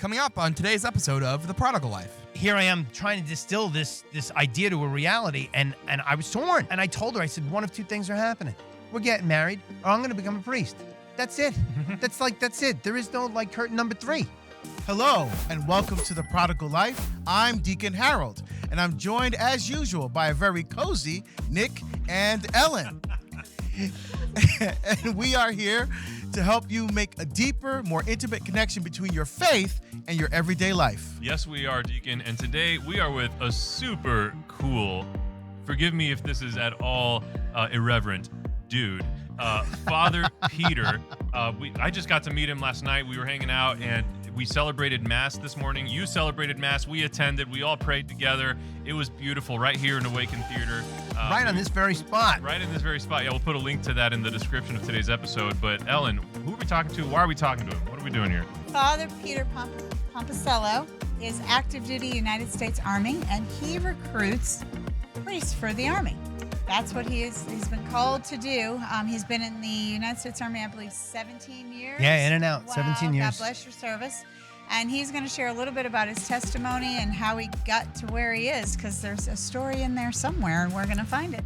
Coming up on today's episode of The Prodigal Life. Here I am trying to distill this idea to a reality, and I was torn. And I told her, I said, one of two things are happening. We're getting married, or I'm going to become a priest. That's it. That's it. There is no curtain number 3. Hello, and welcome to The Prodigal Life. I'm Deacon Harold, and I'm joined as usual by a very cozy Nick and Ellen. And we are here to help you make a deeper, more intimate connection between your faith and your everyday life. Yes, we are, Deacon, and today we are with a super cool, forgive me if this is at all irreverent, dude, Father Peter. I just got to meet him last night. We were hanging out, and we celebrated Mass this morning. You celebrated Mass. We attended. We all prayed together. It was beautiful right here in Awaken Theater. Right on this very spot. Right in this very spot. Yeah, we'll put a link to that in the description of today's episode. But Ellen, who are we talking to? Why are we talking to him? What are we doing here? Father Peter Pomposello is active duty United States Army, and he recruits priests for the Army. That's what he's been called to do. He's been in the United States Army, I believe, 17 years. Yeah, in and out, wow, 17 years. God bless your service. And he's going to share a little bit about his testimony and how he got to where he is, because there's a story in there somewhere, and we're going to find it.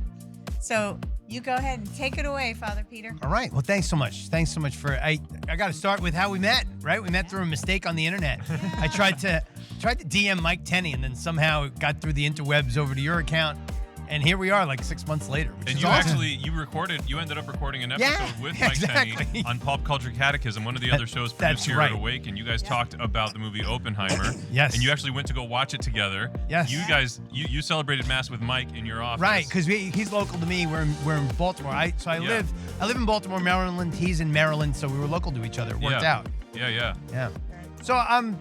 So you go ahead and take it away, Father Peter. All right. Well, thanks so much. Thanks so much for. I got to start with how we met. Right, we met through a mistake on the internet. I tried to DM Mike Tenney, and then somehow it got through the interwebs over to your account. And here we are, like 6 months later. Which And is you awesome. you ended up recording an episode with Mike Tenney on Pop Culture Catechism, one of the other shows produced here at Awake, and you guys talked about the movie Oppenheimer. Yes. And you actually went to go watch it together. Yes. You guys, you celebrated Mass with Mike in your office. Right, because he's local to me. We're in Baltimore. I live in Baltimore, Maryland. He's in Maryland, so we were local to each other. It worked out. Yeah. So I'm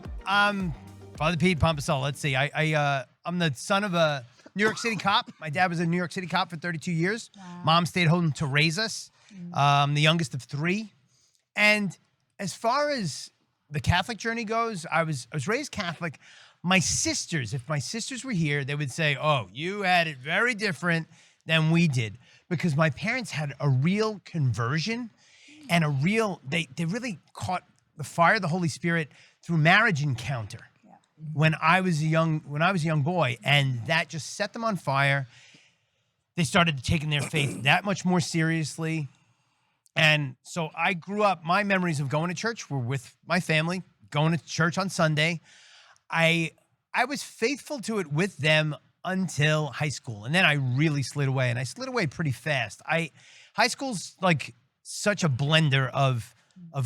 Father Peter Pomposello. Let's see. I'm the son of a New York City cop. My dad was a New York City cop for 32 years. Wow. Mom stayed home to raise us. The youngest of 3. And as far as the Catholic journey goes, I was raised Catholic. My sisters, if my sisters were here, they would say, "Oh, you had it very different than we did," because my parents had a real conversion and they really caught the fire of the Holy Spirit through marriage encounter. When I was a young boy, and that just set them on fire. They started taking their faith that much more seriously. And so I grew up, my memories of going to church were with my family, going to church on Sunday. I was faithful to it with them until high school. And then I really slid away, and I slid away pretty fast. High school's like such a blender of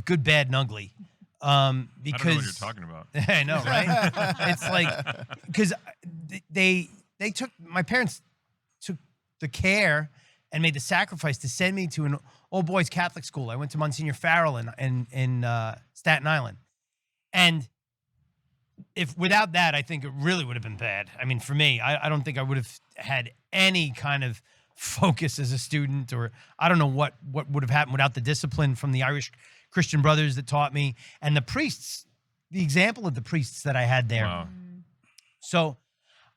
good, bad, and ugly. Because I don't know what you're talking about. I know, right? It's like, because my parents took the care and made the sacrifice to send me to an all boys Catholic school. I went to Monsignor Farrell in Staten Island. And if without that, I think it really would have been bad. I mean, for me, I don't think I would have had any kind of focus as a student, or I don't know what would have happened without the discipline from the Irish Christian brothers that taught me, and the priests, the example of the priests that I had there. Wow. So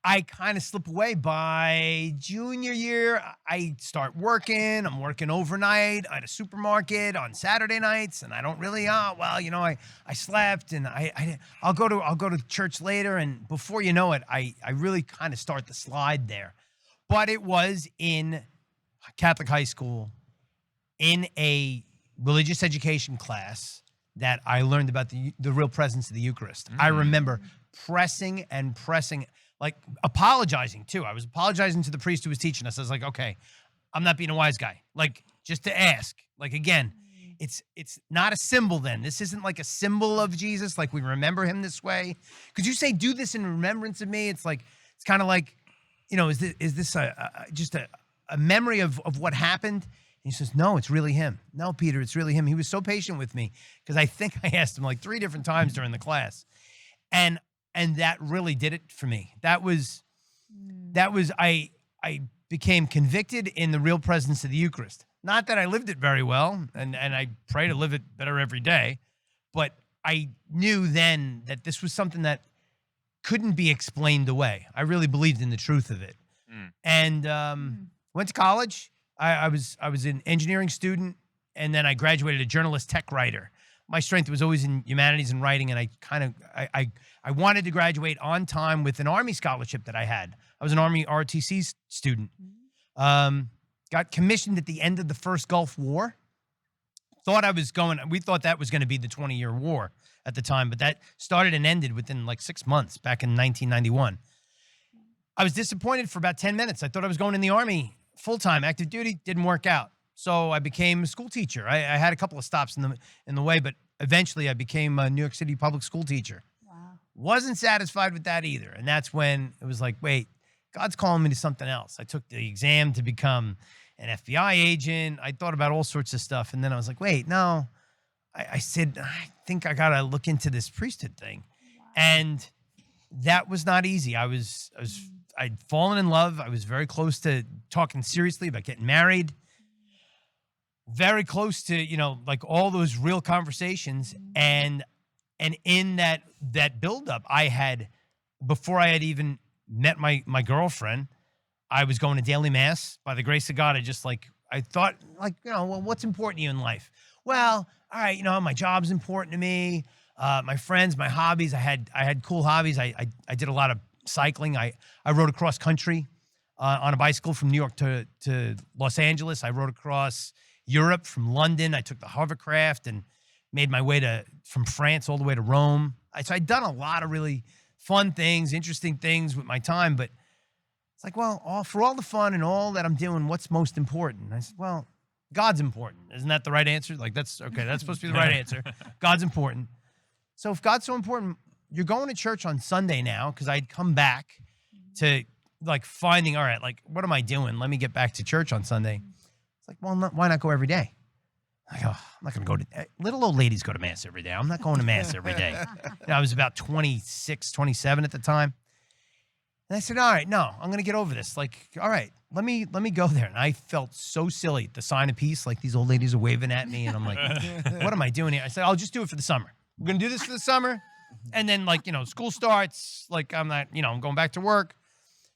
I kind of slip away. By junior year, I start working. I'm working overnight at a supermarket on Saturday nights, and I don't really, I slept, and I'll go to church later, and before you know it, I really kind of start the slide there. But it was in Catholic high school, in a religious education class, that I learned about the real presence of the Eucharist. I remember pressing, like apologizing too. I was apologizing to the priest who was teaching us. I was like, okay, I'm not being a wise guy. Like, just to ask. Like, again, it's not a symbol then. This isn't like a symbol of Jesus, like we remember him this way. Could you say, do this in remembrance of me? It's like, it's kind of like, is this just a memory of what happened? And he says, no, it's really him. No, Peter, it's really him. He was so patient with me, because I think I asked him like 3 different times during the class. And that really did it for me. I became convicted in the real presence of the Eucharist. Not that I lived it very well, and I pray to live it better every day, but I knew then that this was something that couldn't be explained away. I really believed in the truth of it. And went to college. I was an engineering student, and then I graduated a journalist tech writer. my strength was always in humanities and writing, and I wanted to graduate on time with an Army scholarship that I had. I was an Army ROTC student. Got commissioned at the end of the first Gulf War. We thought that was going to be the 20-year war at the time, but that started and ended within like 6 months back in 1991. I was disappointed for about 10 minutes. I thought I was going in the Army full-time, active duty. Didn't work out. So I became a school teacher. I had a couple of stops in the way, but eventually I became a New York City public school teacher. Wow. Wasn't satisfied with that either. And that's when it was like, wait, God's calling me to something else. I took the exam to become an FBI agent. I thought about all sorts of stuff. And then I was like, wait, no. I said, I think I got to look into this priesthood thing. Wow. And that was not easy. I'd fallen in love. I was very close to talking seriously about getting married. Very close to, like all those real conversations. And in that buildup, before I had even met my girlfriend, I was going to daily mass. By the grace of God, I thought, well, what's important to you in life? Well, all right, my job's important to me. My friends, my hobbies. I had cool hobbies. I did a lot of cycling. I rode across country on a bicycle from New York to Los Angeles. I rode across Europe from London. I took the hovercraft and made my way from France all the way to Rome. So I'd done a lot of really fun things, interesting things with my time, but it's like, well, for all the fun and all that I'm doing, what's most important? And I said, well, God's important. Isn't that the right answer? Like, that's supposed to be the right answer. God's important. So if God's so important, you're going to church on Sunday now, because I'd come back to finding, all right, what am I doing? Let me get back to church on Sunday. It's like, well, why not go every day? I'm not going to go to, little old ladies go to mass every day. I'm not going to mass every day. I was about 26, 27 at the time. And I said, all right, no, I'm going to get over this. All right, let me go there. And I felt so silly. The sign of peace, these old ladies are waving at me. And I'm like, what am I doing here? I said, I'll just do it for the summer. We're going to do this for the summer. And then school starts, I'm not, I'm going back to work.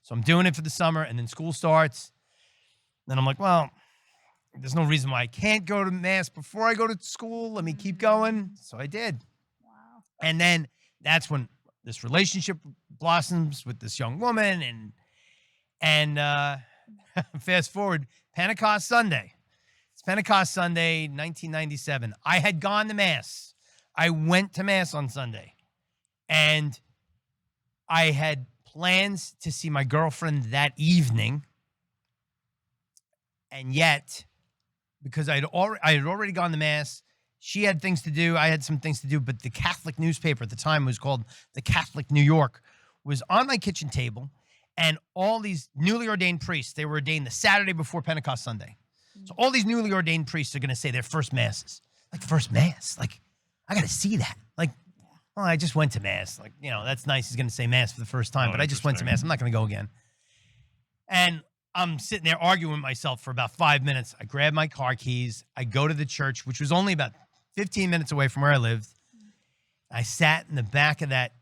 So I'm doing it for the summer, and then school starts. Then I'm like, well, there's no reason why I can't go to mass before I go to school. Let me keep going. So I did. Wow. And then that's when this relationship blossoms with this young woman, and fast forward, Pentecost Sunday. It's Pentecost Sunday, 1997. I had gone to mass. I went to mass on Sunday, and I had plans to see my girlfriend that evening, and yet, because I had already gone to mass, she had things to do, I had some things to do, but the Catholic newspaper at the time was called the Catholic New York, was on my kitchen table, and all these newly ordained priests, they were ordained the Saturday before Pentecost Sunday. So all these newly ordained priests are going to say their first masses. First mass? I got to see that. Well, I just went to mass. That's nice. He's going to say mass for the first time, but I just went to mass. I'm not going to go again. And I'm sitting there arguing with myself for about 5 minutes. I grab my car keys. I go to the church, which was only about 15 minutes away from where I lived. I sat in the back of that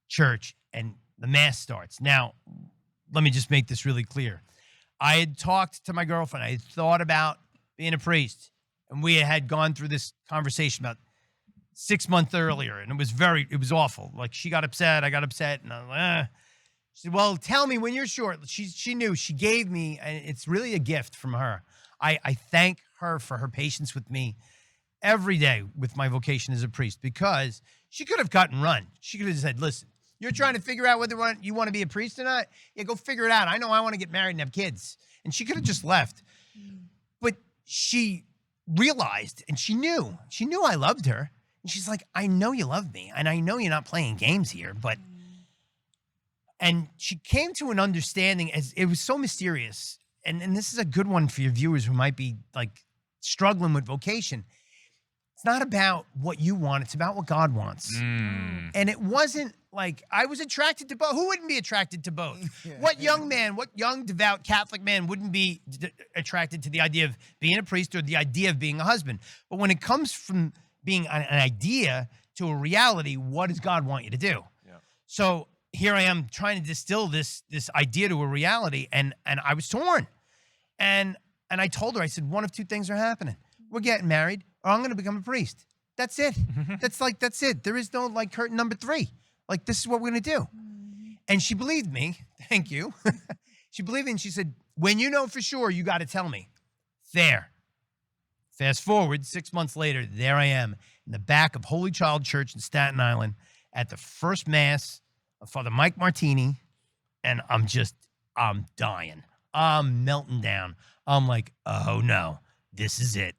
church, and the mass starts. Now, let me just make this really clear. I had talked to my girlfriend. I had thought about being a priest, and we had gone through this conversation about 6 months earlier, and it was awful. She got upset, I got upset, and I was like, She said, well, tell me when you're sure. She knew. She gave me, and it's really a gift from her. I thank her for her patience with me every day with my vocation as a priest, because she could have cut and run. She could have said, listen, you're trying to figure out whether you want to be a priest or not? Yeah, go figure it out. I know I want to get married and have kids. And she could have just left. But she realized, and she knew I loved her. And she's like, I know you love me, and I know you're not playing games here, but... And she came to an understanding, as it was so mysterious. And this is a good one for your viewers who might be struggling with vocation. It's not about what you want. It's about what God wants. And it wasn't I was attracted to both. Who wouldn't be attracted to both? What young devout Catholic man wouldn't be attracted to the idea of being a priest or the idea of being a husband? But when it comes from being an idea to a reality, what does God want you to do? Yeah. So here I am trying to distill this idea to a reality, and I was torn. And I told her, I said, one of two things are happening. We're getting married, or I'm going to become a priest. That's it. That's it. There is no like curtain number 3. Like, this is what we're going to do. And she believed me. Thank you. She believed me, and she said, when you know for sure, you got to tell me. There. Fast forward 6 months later, there I am in the back of Holy Child Church in Staten Island at the first mass of Father Mike Martini, and I'm dying. I'm melting down. I'm like, oh no, this is it.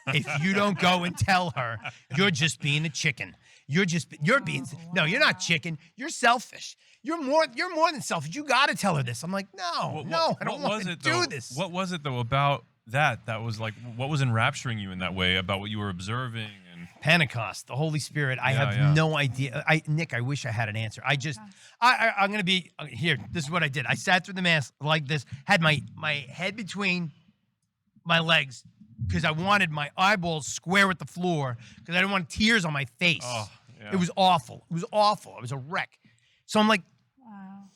If you don't go and tell her, you're just being a chicken. You're being, no, you're not chicken. You're selfish. You're more than selfish. You got to tell her this. I'm like, no, I don't want to do this. What was it though about that was like, what was enrapturing you in that way about what you were observing? And Pentecost, the Holy Spirit. I have no idea. Nick, I wish I had an answer. I'm going to be here. This is what I did. I sat through the mass like this, had my head between my legs because I wanted my eyeballs square with the floor because I didn't want tears on my face. Oh, yeah. It was awful. I was a wreck. So I'm like, Wow.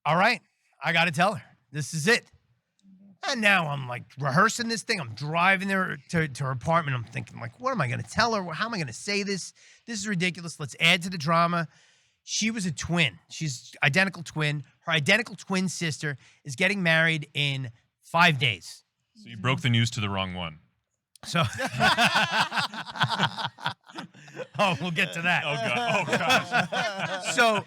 all right, I got to tell her. This is it. And now I'm like rehearsing this thing. I'm driving there to her apartment. I'm thinking like, what am I going to tell her? How am I going to say this? This is ridiculous. Let's add to the drama. She was a twin. She's identical twin. Her identical twin sister is getting married in 5 days. So you broke the news to the wrong one. So, we'll get to that. Oh gosh. So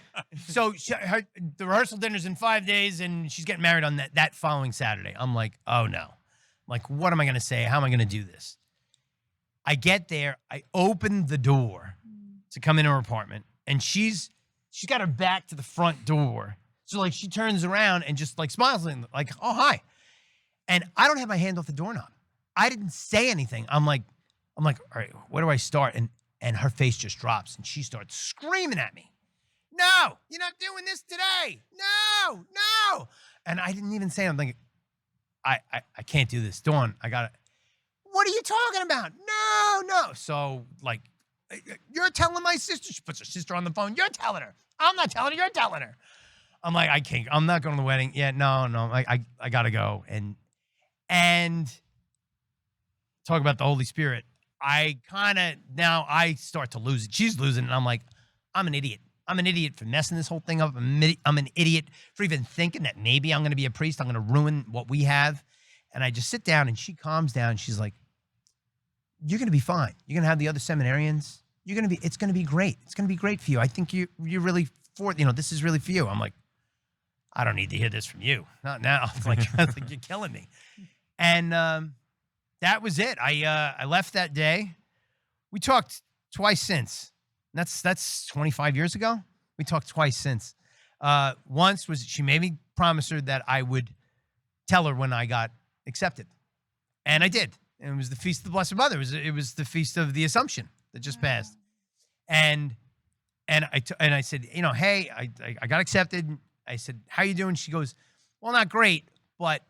the rehearsal dinner's in 5 days, and she's getting married on that following Saturday. I'm like, oh no. Like, what am I going to say? How am I going to do this? I get there. I open the door to come in her apartment, and she's got her back to the front door. So like she turns around and just like smiles and like, oh hi. And I don't have my hand off the doorknob. I didn't say anything. I'm like, all right, where do I start? And her face just drops and she starts screaming at me. No, you're not doing this today. No. And I didn't even say it. I'm thinking, I can't do this. Dawn, I got it. What are you talking about? No. So like, you're telling my sister. She puts her sister on the phone. You're telling her. I'm not telling her. You're telling her. I'm like, I can't. I'm not going to the wedding. Yeah, no. I got to go. And talk about the Holy Spirit. Now I start to lose it. She's losing it. And I'm like, I'm an idiot. I'm an idiot for messing this whole thing up. I'm an idiot for even thinking that maybe I'm going to be a priest. I'm going to ruin what we have. And I just sit down and she calms down. She's like, you're going to be fine. You're going to have the other seminarians. It's going to be great. It's going to be great for you. I think you're really this is really for you. I'm like, I don't need to hear this from you. Not now. Like you're killing me. And that was it. I left that day. We talked twice since. That's 25 years ago. We talked twice since. Once was she made me promise her that I would tell her when I got accepted, and I did. And it was the Feast of the Blessed Mother. It was the Feast of the Assumption that just passed. And I said, hey, I got accepted. I said, how you doing? She goes, well, not great, but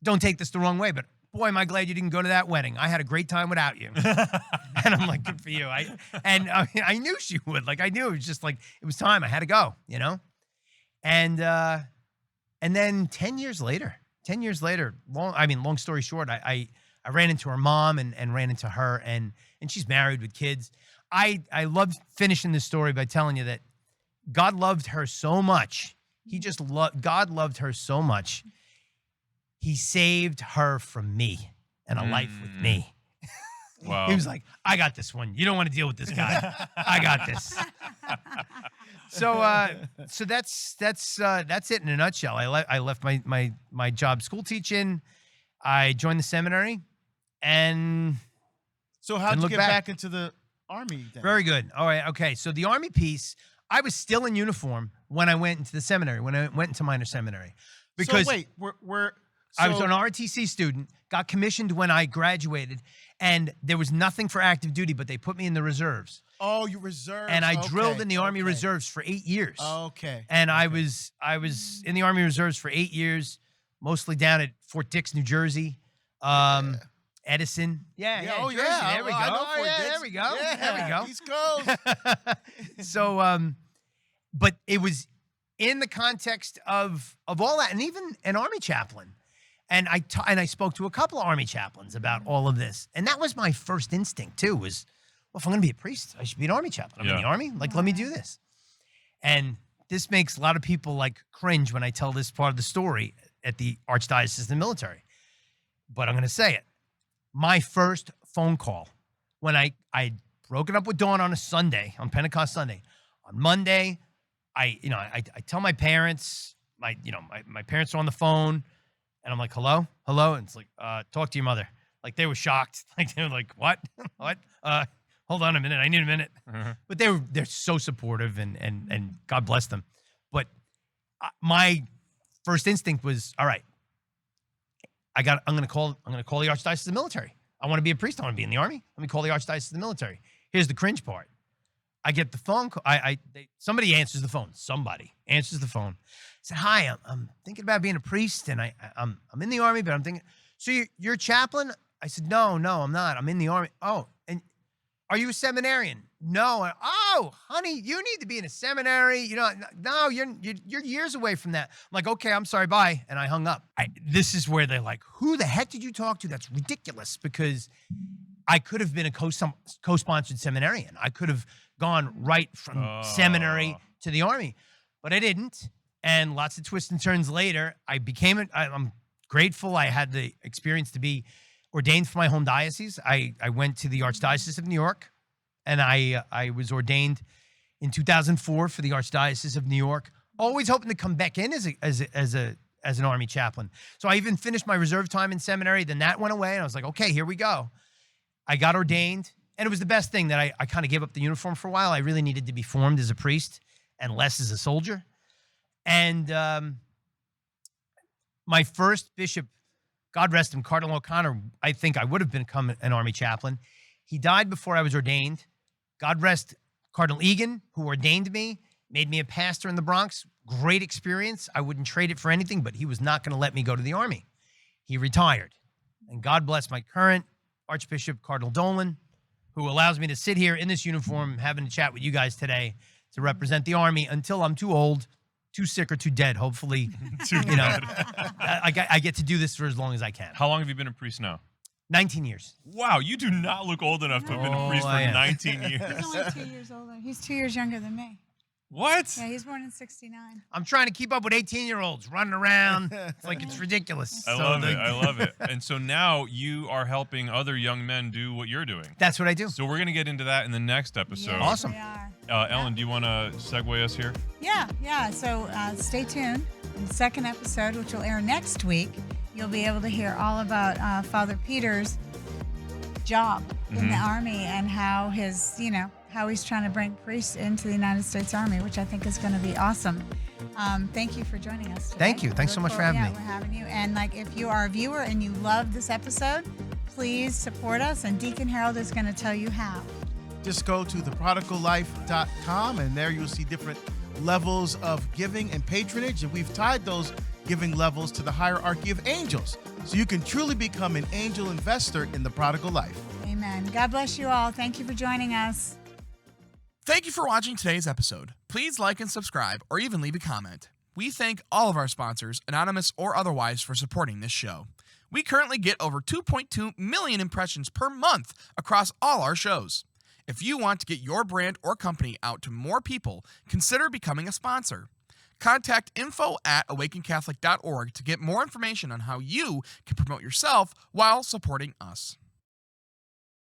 don't take this the wrong way, but boy, am I glad you didn't go to that wedding. I had a great time without you. And I'm like, good for you. I knew she would. Like, I knew it was just like, it was time. I had to go, And then 10 years later, long story short, I ran into her mom and ran into her, and she's married with kids. I love finishing this story by telling you that God loved her so much. God loved her so much. He saved her from me and a life with me. Wow. He was like, I got this one. You don't want to deal with this guy. I got this. So that's it in a nutshell. I left my job school teaching. I joined the seminary, and So how'd you look get back into the Army then? very good. All right. Okay. So the Army piece, I was still in uniform when I went into the seminary, when I went into minor seminary. Because so wait, I was an ROTC student, got commissioned when I graduated, and there was nothing for active duty, but they put me in the reserves. Oh, you reserves. And I drilled in the Army okay. Reserves for 8 years. Okay. And I was in the Army Reserves for 8 years, mostly down at Fort Dix, New Jersey. Edison. Yeah. Oh, Jersey. yeah. There we go. I know Fort Dix. There we go. Yeah. There we go. East Coast. So, but it was in the context of all that, and even an Army chaplain. And I spoke to a couple of Army chaplains about all of this. And that was my first instinct, too, was, well, if I'm going to be a priest, I should be an Army chaplain. I'm in the Army. Like, let me do this. And this makes a lot of people, like, cringe when I tell this part of the story at the Archdiocese of the Military. But I'm going to say it. My first phone call when I'd broken up with Dawn on a Sunday, on Pentecost Sunday. On Monday, I tell my parents, my parents are on the phone, and I'm like, hello? And it's like, talk to your mother. Like, they were shocked. Like, they were like, what? What? Hold on a minute. I need a minute. But they're so supportive, and God bless them. But my first instinct was, all right, I'm going to call the Archdiocese of the Military. I want to be a priest. I want to be in the Army. Let me call the Archdiocese of the Military. Here's the cringe part. I get the phone call. Somebody answers the phone. Somebody answers the phone. I said, hi, I'm thinking about being a priest, and I'm in the Army, but I'm thinking, so you're a chaplain? I said, no, I'm not. I'm in the Army. Oh, and are you a seminarian? No. Oh, honey, you need to be in a seminary. No, you're years away from that. I'm like, okay, I'm sorry, bye. And I hung up. This is where they're like, who the heck did you talk to? That's ridiculous, because I could have been a co-sponsored seminarian. I could have gone right from seminary to the Army, but I didn't. And lots of twists and turns later, I'm grateful I had the experience to be ordained for my home diocese. I went to the Archdiocese of New York, and I was ordained in 2004 for the Archdiocese of New York, always hoping to come back in as an Army chaplain. So I even finished my reserve time in seminary, then that went away, and I was like, okay, here we go. I got ordained, and it was the best thing that I kind of gave up the uniform for a while. I really needed to be formed as a priest and less as a soldier. And my first bishop, God rest him, Cardinal O'Connor, I think I would have become an Army chaplain. He died before I was ordained. God rest Cardinal Egan, who ordained me, made me a pastor in the Bronx. Great experience. I wouldn't trade it for anything, but he was not going to let me go to the Army. He retired. And God bless my current Archbishop, Cardinal Dolan, who allows me to sit here in this uniform having a chat with you guys today to represent the Army until I'm too old, too sick, or too dead. Hopefully, I get to do this for as long as I can. How long have you been a priest now? 19 years. Wow, you do not look old enough to have been a priest for 19 years. He's only 2 years older. He's 2 years younger than me. What? Yeah, he's born in 69. I'm trying to keep up with 18-year-olds running around. It's like it's ridiculous. I love it. And so now you are helping other young men do what you're doing. That's what I do. So we're going to get into that in the next episode. Yes, Awesome. we are. Ellen, do you want to segue us here? Yeah. So stay tuned. In the second episode, which will air next week, you'll be able to hear all about Father Peter's job in the Army and how how he's trying to bring priests into the United States Army, which I think is going to be awesome. Thank you for joining us today. Thank you. Thanks so much for having me. Yeah, we're having you. And if you are a viewer and you love this episode, please support us, and Deacon Harold is going to tell you how. Just go to theprodigallife.com, and there you'll see different levels of giving and patronage, and we've tied those giving levels to the hierarchy of angels, so you can truly become an angel investor in the prodigal life. Amen. God bless you all. Thank you for joining us. Thank you for watching today's episode. Please like and subscribe, or even leave a comment. We thank all of our sponsors, anonymous or otherwise, for supporting this show. We currently get over 2.2 million impressions per month across all our shows. If you want to get your brand or company out to more people, consider becoming a sponsor. Contact info@awakencatholic.org to get more information on how you can promote yourself while supporting us.